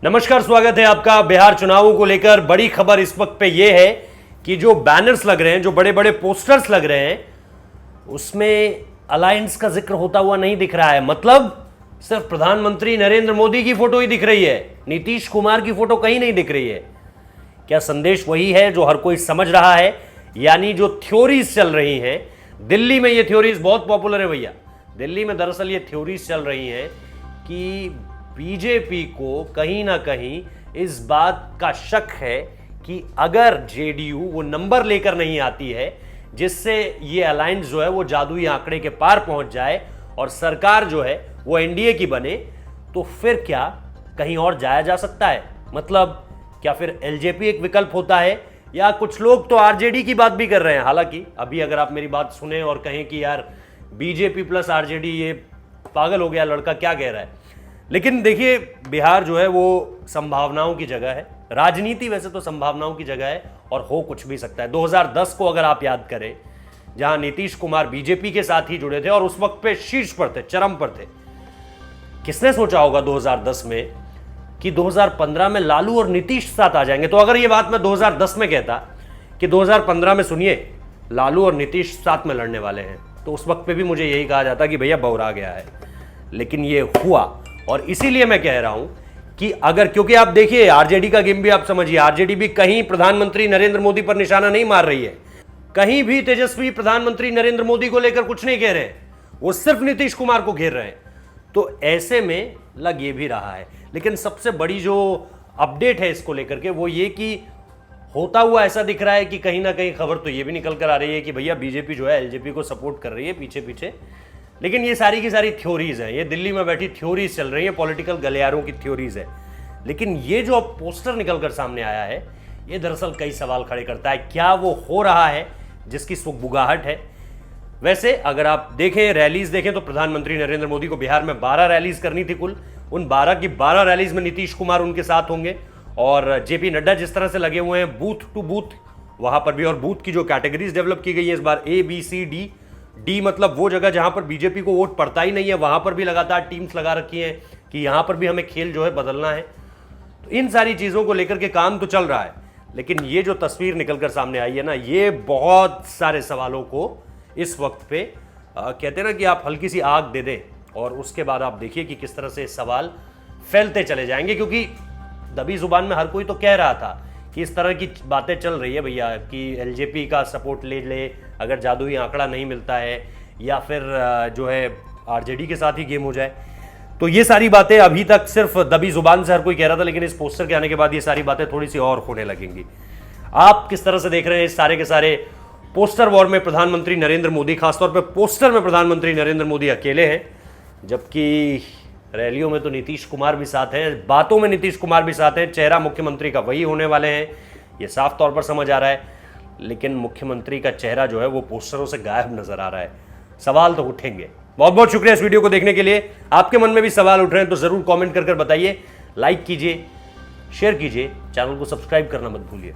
नमस्कार, स्वागत है आपका। बिहार चुनावों को लेकर बड़ी खबर इस वक्त पे यह है कि जो बैनर्स लग रहे हैं, जो बड़े बड़े पोस्टर्स लग रहे हैं, उसमें अलायंस का जिक्र होता हुआ नहीं दिख रहा है। मतलब सिर्फ प्रधानमंत्री नरेंद्र मोदी की फोटो ही दिख रही है, नीतीश कुमार की फोटो कहीं नहीं दिख रही है। क्या संदेश वही है जो हर कोई समझ रहा है? यानी जो थ्योरीज चल रही हैं, दिल्ली में ये थ्योरीज बहुत पॉपुलर है भैया। दिल्ली में दरअसल ये थ्योरीज चल रही हैं कि बीजेपी को कहीं ना कहीं इस बात का शक है कि अगर जेडीयू वो नंबर लेकर नहीं आती है जिससे ये अलायंस जो है वो जादुई आंकड़े के पार पहुंच जाए और सरकार जो है वो एनडीए की बने, तो फिर क्या कहीं और जाया जा सकता है? मतलब क्या फिर एलजेपी एक विकल्प होता है? या कुछ लोग तो आरजेडी की बात भी कर रहे हैं। हालांकि अभी अगर आप मेरी बात सुने और कहें कि यार बीजेपी प्लस आरजेडी, ये पागल हो गया लड़का, क्या कह रहा है। लेकिन देखिए, बिहार जो है वो संभावनाओं की जगह है। राजनीति वैसे तो संभावनाओं की जगह है और हो कुछ भी सकता है। 2010 को अगर आप याद करें, जहां नीतीश कुमार बीजेपी के साथ ही जुड़े थे और उस वक्त पे शीर्ष पर थे, चरम पर थे। किसने सोचा होगा 2010 में कि 2015 में लालू और नीतीश साथ आ जाएंगे? तो अगर ये बात मैं 2010 में कहता कि 2015 में सुनिए लालू और नीतीश साथ में लड़ने वाले हैं, तो उस वक्त पे भी मुझे यही कहा जाता कि भैया बौरा गया है। लेकिन ये हुआ और इसीलिए मैं कह रहा हूं कि अगर, क्योंकि आप देखिए आरजेडी का गेम भी आप समझिए, आरजेडी भी कहीं प्रधानमंत्री नरेंद्र मोदी पर निशाना नहीं मार रही है। कहीं भी तेजस्वी प्रधानमंत्री नरेंद्र मोदी को लेकर कुछ नहीं कह रहे हैं, वो सिर्फ नीतीश कुमार को घेर रहे हैं। तो ऐसे में लग ये भी रहा है। लेकिन सबसे बड़ी जो अपडेट है इसको लेकर के वो ये कि होता हुआ ऐसा दिख रहा है कि कहीं ना कहीं खबर तो ये भी निकल कर आ रही है कि भैया बीजेपी जो है एलजेपी को सपोर्ट कर रही है पीछे पीछे। लेकिन ये सारी की सारी थ्योरीज हैं, ये दिल्ली में बैठी थ्योरीज चल रही है, पॉलिटिकल गलियारों की थ्योरीज है। लेकिन ये जो अब पोस्टर निकलकर सामने आया है, ये दरअसल कई सवाल खड़े करता है। क्या वो हो रहा है जिसकी सुगबुगाहट है? वैसे अगर आप देखें, रैलीज देखें, तो प्रधानमंत्री नरेंद्र मोदी को बिहार में 12 रैलीज करनी थी कुल। उन 12 की 12 रैलीज में नीतीश कुमार उनके साथ होंगे और जेपी नड्डा जिस तरह से लगे हुए हैं बूथ टू बूथ, वहां पर भी। और बूथ की जो कैटेगरीज डेवलप की गई है इस बार, A B C D. D मतलब वो जगह जहां पर बीजेपी को वोट पड़ता ही नहीं है, वहां पर भी लगातार टीम्स लगा रखी हैं कि यहां पर भी हमें खेल जो है बदलना है। तो इन सारी चीजों को लेकर के काम तो चल रहा है। लेकिन ये जो तस्वीर निकलकर सामने आई है ना, ये बहुत सारे सवालों को इस वक्त पे कहते हैं ना कि आप हल्की सी आग दे दें और उसके बाद आप देखिए कि किस तरह से सवाल फैलते चले जाएंगे। क्योंकि दबी जुबान में हर कोई तो कह रहा था कि इस तरह की बातें चल रही है भैया कि एलजेपी का सपोर्ट ले ले अगर जादुई आंकड़ा नहीं मिलता है, या फिर जो है आरजेडी के साथ ही गेम हो जाए। तो ये सारी बातें अभी तक सिर्फ दबी जुबान से हर कोई कह रहा था, लेकिन इस पोस्टर के आने के बाद ये सारी बातें थोड़ी सी और होने लगेंगी। आप किस तरह से देख रहे हैं इस सारे के सारे पोस्टर वॉर में प्रधानमंत्री नरेंद्र मोदी, खासतौर पर पोस्टर में प्रधानमंत्री नरेंद्र मोदी अकेले हैं, जबकि रैलियों में तो नीतीश कुमार भी साथ हैं, बातों में नीतीश कुमार भी साथ हैं, चेहरा मुख्यमंत्री का वही होने वाले हैं, ये साफ तौर पर समझ आ रहा है। लेकिन मुख्यमंत्री का चेहरा जो है वो पोस्टरों से गायब नजर आ रहा है। सवाल तो उठेंगे। बहुत बहुत शुक्रिया इस वीडियो को देखने के लिए। आपके मन में भी सवाल उठ रहे हैं तो जरूर कमेंट कर बताइए, लाइक कीजिए, शेयर कीजिए, चैनल को सब्सक्राइब करना मत भूलिए।